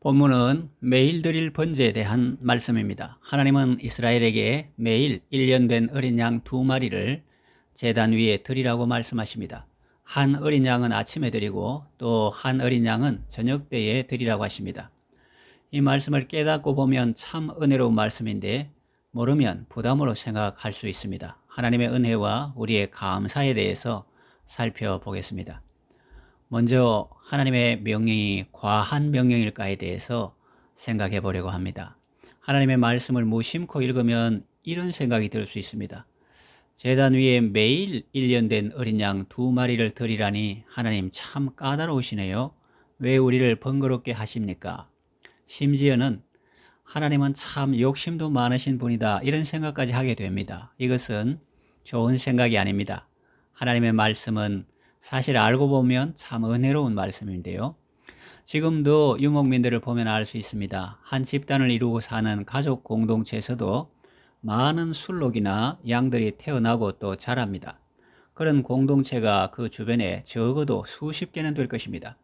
본문은 매일 드릴 번제에 대한 말씀입니다. 하나님은 이스라엘에게 매일 1년 된 어린 양 2마리를 제단 위에 드리라고 말씀하십니다. 한 어린 양은 아침에 드리고 또 한 어린 양은 저녁 때에 드리라고 하십니다. 이 말씀을 깨닫고 보면 참 은혜로운 말씀인데 모르면 부담으로 생각할 수 있습니다. 하나님의 은혜와 우리의 감사에 대해서 살펴보겠습니다. 먼저 하나님의 명령이 과한 명령일까에 대해서 생각해 보려고 합니다. 하나님의 말씀을 무심코 읽으면 이런 생각이 들 수 있습니다. 제단 위에 매일 1년 된 어린 양 2마리를 드리라니 하나님 참 까다로우시네요. 왜 우리를 번거롭게 하십니까? 심지어는 하나님은 참 욕심도 많으신 분이다, 이런 생각까지 하게 됩니다. 이것은 좋은 생각이 아닙니다. 하나님의 말씀은 사실 알고 보면 참 은혜로운 말씀인데요. 지금도 유목민들을 보면 알 수 있습니다. 한 집단을 이루고 사는 가족 공동체에서도 많은 술록이나 양들이 태어나고 또 자랍니다. 그런 공동체가 그 주변에 적어도 수십 개는 될 것입니다.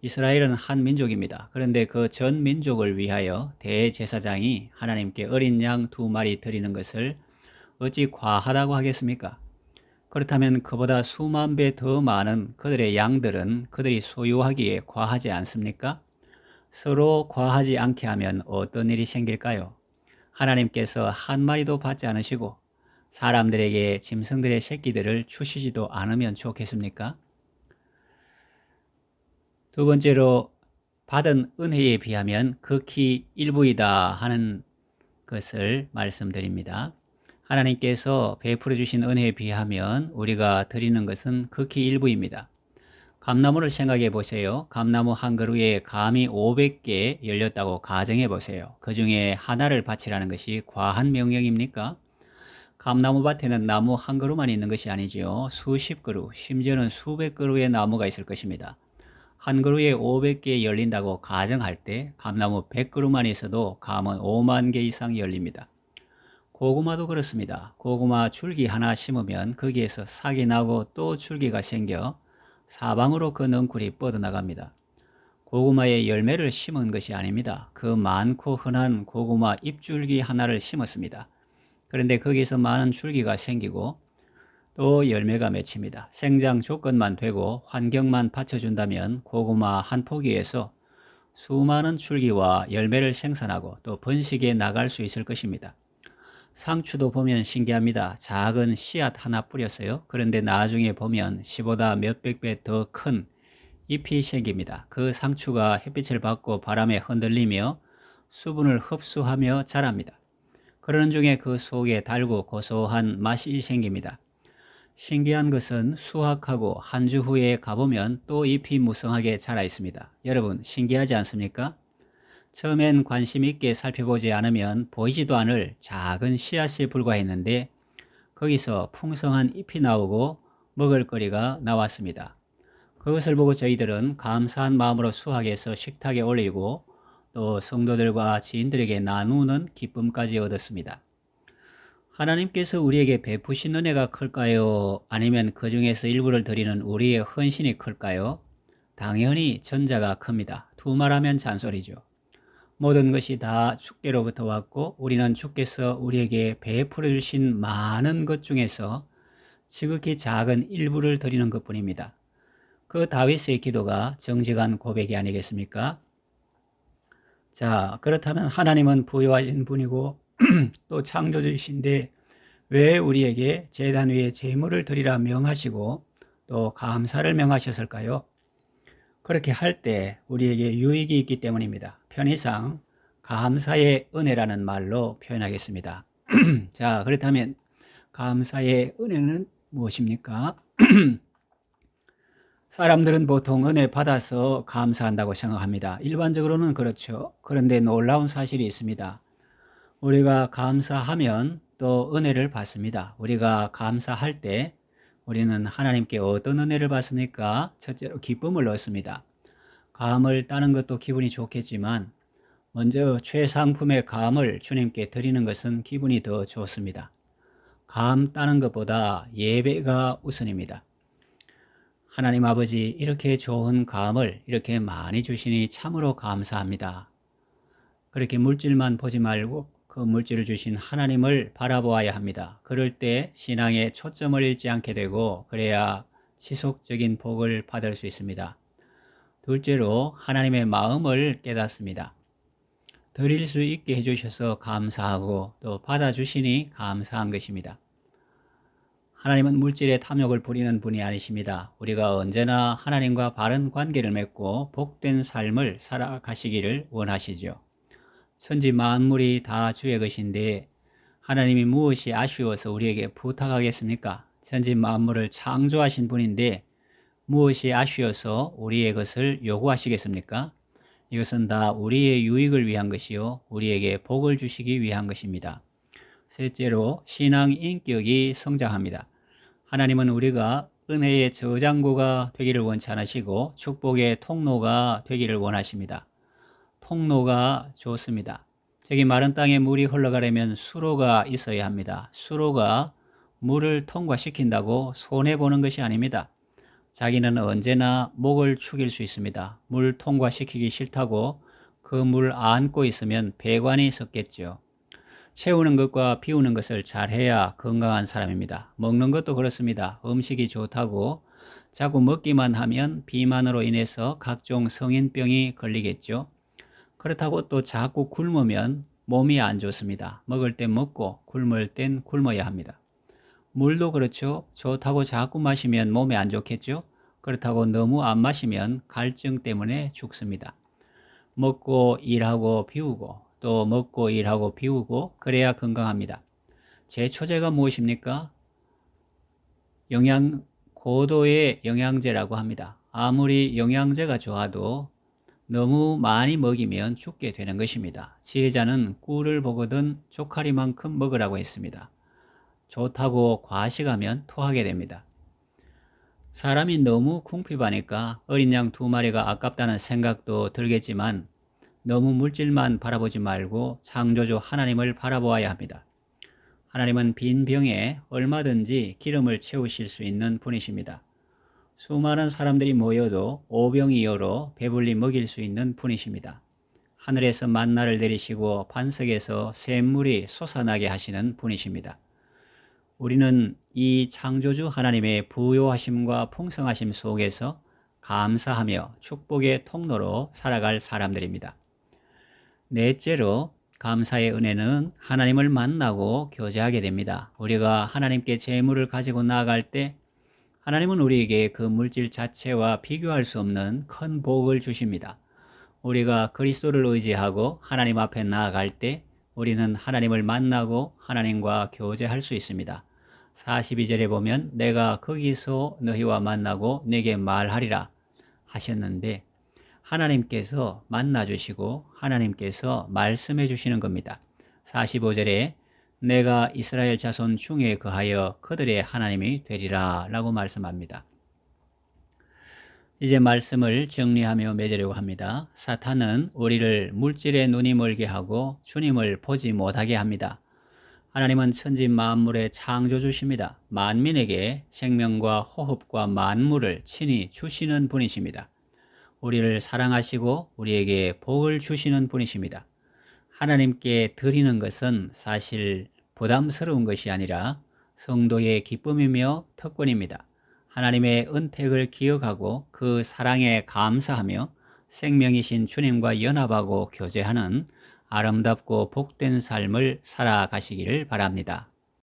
이스라엘은 한 민족입니다. 그런데 그 전 민족을 위하여 대제사장이 하나님께 어린 양 2마리 드리는 것을 어찌 과하다고 하겠습니까? 그렇다면 그보다 수만 배 더 많은 그들의 양들은 그들이 소유하기에 과하지 않습니까? 서로 과하지 않게 하면 어떤 일이 생길까요? 하나님께서 한 마리도 받지 않으시고 사람들에게 짐승들의 새끼들을 주시지도 않으면 좋겠습니까? 두 번째로, 받은 은혜에 비하면 극히 일부이다 하는 것을 말씀드립니다. 하나님께서 베풀어 주신 은혜에 비하면 우리가 드리는 것은 극히 일부입니다. 감나무를 생각해 보세요. 감나무 한 그루에 감이 500개 열렸다고 가정해 보세요. 그 중에 하나를 바치라는 것이 과한 명령입니까? 감나무 밭에는 나무 한 그루만 있는 것이 아니지요. 수십 그루, 심지어는 수백 그루의 나무가 있을 것입니다. 한 그루에 500개 열린다고 가정할 때 감나무 100그루만 있어도 감은 5만 개 이상 열립니다. 고구마도 그렇습니다. 고구마 줄기 하나 심으면 거기에서 싹이 나고 또 줄기가 생겨 사방으로 그 넝쿨이 뻗어나갑니다. 고구마의 열매를 심은 것이 아닙니다. 그 많고 흔한 고구마 잎줄기 하나를 심었습니다. 그런데 거기서 많은 줄기가 생기고 또 열매가 맺힙니다. 생장 조건만 되고 환경만 받쳐준다면 고구마 한 포기에서 수많은 줄기와 열매를 생산하고 또 번식해 나갈 수 있을 것입니다. 상추도 보면 신기합니다. 작은 씨앗 하나 뿌렸어요. 그런데 나중에 보면 씨보다 몇백 배 더 큰 잎이 생깁니다. 그 상추가 햇빛을 받고 바람에 흔들리며 수분을 흡수하며 자랍니다. 그러는 중에 그 속에 달고 고소한 맛이 생깁니다. 신기한 것은 수확하고 한 주 후에 가보면 또 잎이 무성하게 자라 있습니다. 여러분, 신기하지 않습니까? 처음엔 관심 있게 살펴보지 않으면 보이지도 않을 작은 씨앗에 불과했는데 거기서 풍성한 잎이 나오고 먹을거리가 나왔습니다. 그것을 보고 저희들은 감사한 마음으로 수확해서 식탁에 올리고 또 성도들과 지인들에게 나누는 기쁨까지 얻었습니다. 하나님께서 우리에게 베푸신 은혜가 클까요? 아니면 그 중에서 일부를 드리는 우리의 헌신이 클까요? 당연히 전자가 큽니다. 두말하면 잔소리죠. 모든 것이 다 주께로부터 왔고 우리는 주께서 우리에게 베풀어 주신 많은 것 중에서 지극히 작은 일부를 드리는 것뿐입니다. 그 다윗의 기도가 정직한 고백이 아니겠습니까? 자, 그렇다면 하나님은 부유하신 분이고 또 창조주이신데 왜 우리에게 제단 위에 제물을 드리라 명하시고 또 감사를 명하셨을까요? 그렇게 할 때 우리에게 유익이 있기 때문입니다. 편의상 감사의 은혜라는 말로 표현하겠습니다. 자, 그렇다면 감사의 은혜는 무엇입니까? 사람들은 보통 은혜 받아서 감사한다고 생각합니다. 일반적으로는 그렇죠. 그런데 놀라운 사실이 있습니다. 우리가 감사하면 또 은혜를 받습니다. 우리가 감사할 때 우리는 하나님께 어떤 은혜를 받습니까? 첫째로 기쁨을 얻습니다. 감을 따는 것도 기분이 좋겠지만 먼저 최상품의 감을 주님께 드리는 것은 기분이 더 좋습니다. 감 따는 것보다 예배가 우선입니다. 하나님 아버지, 이렇게 좋은 감을 이렇게 많이 주시니 참으로 감사합니다. 그렇게 물질만 보지 말고 그 물질을 주신 하나님을 바라보아야 합니다. 그럴 때 신앙에 초점을 잃지 않게 되고 그래야 지속적인 복을 받을 수 있습니다. 둘째로 하나님의 마음을 깨닫습니다. 드릴 수 있게 해주셔서 감사하고 또 받아주시니 감사한 것입니다. 하나님은 물질의 탐욕을 부리는 분이 아니십니다. 우리가 언제나 하나님과 바른 관계를 맺고 복된 삶을 살아가시기를 원하시죠. 천지 만물이 다 주의 것인데 하나님이 무엇이 아쉬워서 우리에게 부탁하겠습니까? 천지 만물을 창조하신 분인데 무엇이 아쉬워서 우리의 것을 요구하시겠습니까? 이것은 다 우리의 유익을 위한 것이요 우리에게 복을 주시기 위한 것입니다. 셋째로 신앙 인격이 성장합니다. 하나님은 우리가 은혜의 저장고가 되기를 원치 않으시고 축복의 통로가 되기를 원하십니다. 통로가 좋습니다. 저기 마른 땅에 물이 흘러가려면 수로가 있어야 합니다. 수로가 물을 통과시킨다고 손해보는 것이 아닙니다. 자기는 언제나 목을 축일 수 있습니다. 물 통과시키기 싫다고 그 물 안고 있으면 배관이 섰겠죠. 채우는 것과 비우는 것을 잘해야 건강한 사람입니다. 먹는 것도 그렇습니다. 음식이 좋다고 자꾸 먹기만 하면 비만으로 인해서 각종 성인병이 걸리겠죠. 그렇다고 또 자꾸 굶으면 몸이 안 좋습니다. 먹을 땐 먹고 굶을 땐 굶어야 합니다. 물도 그렇죠. 좋다고 자꾸 마시면 몸에 안 좋겠죠. 그렇다고 너무 안 마시면 갈증 때문에 죽습니다. 먹고 일하고 비우고 또 먹고 일하고 비우고 그래야 건강합니다. 제 초제가 무엇입니까? 고도의 영양제라고 합니다. 아무리 영양제가 좋아도 너무 많이 먹이면 죽게 되는 것입니다. 지혜자는 꿀을 보거든 조카리만큼 먹으라고 했습니다. 좋다고 과식하면 토하게 됩니다. 사람이 너무 궁핍하니까 어린 양 2마리가 아깝다는 생각도 들겠지만 너무 물질만 바라보지 말고 창조주 하나님을 바라보아야 합니다. 하나님은 빈 병에 얼마든지 기름을 채우실 수 있는 분이십니다. 수많은 사람들이 모여도 오병이어로 배불리 먹일 수 있는 분이십니다. 하늘에서 만나를 내리시고 반석에서 샘물이 솟아나게 하시는 분이십니다. 우리는 이 창조주 하나님의 부요하심과 풍성하심 속에서 감사하며 축복의 통로로 살아갈 사람들입니다. 넷째로 감사의 은혜는 하나님을 만나고 교제하게 됩니다. 우리가 하나님께 재물을 가지고 나아갈 때 하나님은 우리에게 그 물질 자체와 비교할 수 없는 큰 복을 주십니다. 우리가 그리스도를 의지하고 하나님 앞에 나아갈 때 우리는 하나님을 만나고 하나님과 교제할 수 있습니다. 42절에 보면 내가 거기서 너희와 만나고 내게 말하리라 하셨는데 하나님께서 만나주시고 하나님께서 말씀해 주시는 겁니다. 45절에 내가 이스라엘 자손 중에 거하여 그들의 하나님이 되리라 라고 말씀합니다. 이제 말씀을 정리하며 맺으려고 합니다. 사탄은 우리를 물질의 눈이 멀게 하고 주님을 보지 못하게 합니다. 하나님은 천지 만물의 창조주십니다. 만민에게 생명과 호흡과 만물을 친히 주시는 분이십니다. 우리를 사랑하시고 우리에게 복을 주시는 분이십니다. 하나님께 드리는 것은 사실 부담스러운 것이 아니라 성도의 기쁨이며 특권입니다. 하나님의 은택을 기억하고 그 사랑에 감사하며 생명이신 주님과 연합하고 교제하는 아름답고 복된 삶을 살아가시기를 바랍니다.